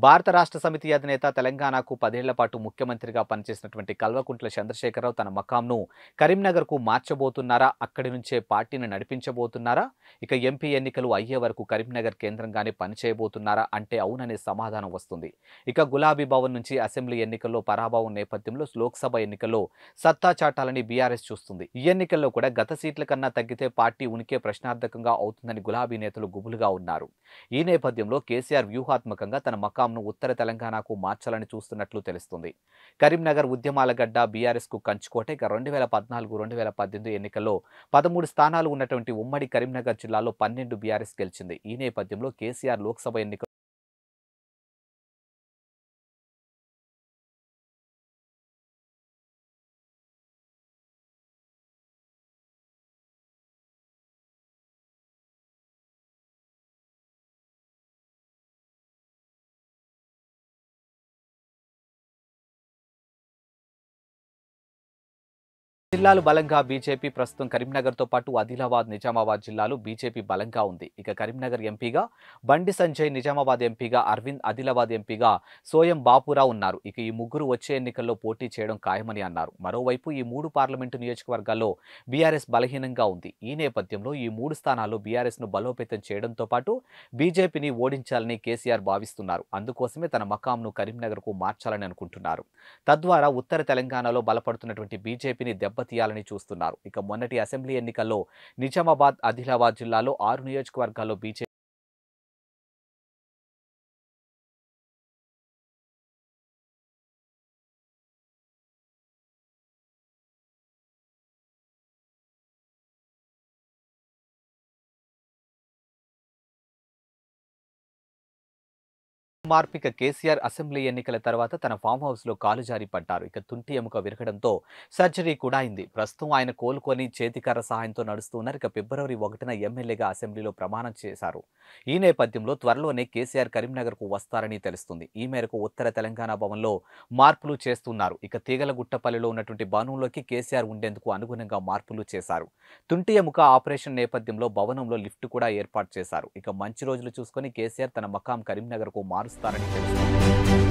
భారత రాష్ట్ర సమితి అధినేత తెలంగాణకు 10 ఏళ్ల పాటు ముఖ్యమంత్రిగా పనిచేసినటువంటి కల్వకుంట్ల చంద్రశేఖరరావు తన మకాంను కరీంనగర్‌కు మార్చబోతున్నారా? అక్కడి నుంచే పార్టీని నడిపించబోతున్నారా? ఇక ఎంపీ ఎన్నికలు అయ్యే వరకు కరీంనగర్ కేంద్రంగానే పనిచేయబోతున్నారా? అంటే అవుననే సమాధానం వస్తుంది. ఇక గులాబీ భవన్ నుంచి అసెంబ్లీ ఎన్నికల్లో పరాభవం నేపథ్యంలో లోక్సభ ఎన్నికల్లో సత్తా చాటాలని బీఆర్ఎస్ చూస్తుంది. ఈ ఎన్నికల్లో కూడా గత సీట్ల కన్నా తగ్గితే పార్టీ ఉనికే ప్రశ్నార్థకంగా అవుతుందని గులాబీ నేతలు గుబులుగా ఉన్నారు. ఈ నేపథ్యంలో కేసీఆర్ వ్యూహాత్మకంగా తన మకాంను ఉత్తర తెలంగాణకు మార్చాలని చూస్తున్నట్లు తెలుస్తుంది. కరీంనగర్ ఉద్యమాల గడ్డ బీఆర్ఎస్‌కు కంచుకోట. ఇక 2014, 2018 ఎన్నికల్లో 13 స్థానాలు ఉన్నటువంటి ఉమ్మడి కరీంనగర్ జిల్లాలో 12 బీఆర్ఎస్ గెలిచింది. ఈ నేపథ్యంలో కేసీఆర్ లోక్సభ ఎన్నిక జిల్లాలు బలంగా బీజేపీ ప్రస్తుతం కరీంనగర్‌తో పాటు ఆదిలాబాద్, నిజామాబాద్ జిల్లాలో బీజేపీ బలంగా ఉంది. ఇక కరీంనగర్ ఎంపీగా బండి సంజయ్, నిజామాబాద్ ఎంపీగా అరవింద్, ఆదిలాబాద్ ఎంపీగా సోయం బాపురావు ఉన్నారు. ఇక ఈ ముగ్గురు వచ్చే ఎన్నికల్లో పోటీ చేయడం ఖాయమని అన్నారు. మరోవైపు ఈ 3 పార్లమెంటు నియోజకవర్గాల్లో బీఆర్ఎస్ బలహీనంగా ఉంది. ఈ నేపథ్యంలో ఈ 3 స్థానాల్లో బీఆర్ఎస్‌ను బలోపేతం చేయడంతో పాటు బీజేపీని ఓడించాలని కేసీఆర్ భావిస్తున్నారు. అందుకోసమే తన మకాంను కరీంనగర్‌కు మార్చాలని అనుకుంటున్నారు. తద్వారా ఉత్తర తెలంగాణలో బలపడుతున్నటువంటి బీజేపీని దెబ్బతీయాలని చూస్తున్నారు. ఇక మొన్నటి అసెంబ్లీ ఎన్నికల్లో నిజామాబాద్, ఆదిలాబాద్ జిల్లాలో 6 నియోజకవర్గాల్లో బీజేపీ మార్పిక కేసీఆర్ అసెంబ్లీ ఎన్నికల తర్వాత తన ఫామ్ హౌస్‌లో కాలు జారి పడ్డారు. ఇక తుంటి ఎముక విరగడంతో సర్జరీ కూడా అయింది. ప్రస్తుతం ఆయన కోలుకొని చేతికర్ర సహాయంతో నడుస్తూ ఉన్నారు. ఇక ఫిబ్రవరి 1న ఎమ్మెల్యేగా అసెంబ్లీలో ప్రమాణం చేశారు. ఈ నేపథ్యంలో త్వరలోనే కేసీఆర్ కరీంనగర్‌కు వస్తారని తెలుస్తుంది. ఈ మేరకు ఉత్తర తెలంగాణ భవన్‌లో మార్పులు చేస్తున్నారు. ఇక తీగలగుట్టపల్లిలో ఉన్నటువంటి భవనంలోకి కేసీఆర్ ఉండేందుకు అనుగుణంగా మార్పులు చేశారు. తుంటి ఎముక ఆపరేషన్ నేపథ్యంలో భవనంలో లిఫ్ట్ కూడా ఏర్పాటు చేశారు. ఇక మంచి రోజులు చూసుకొని కేసీఆర్ తన మకాం కరీంనగర్‌కు మారుస్తారని తెలుస్తుంది.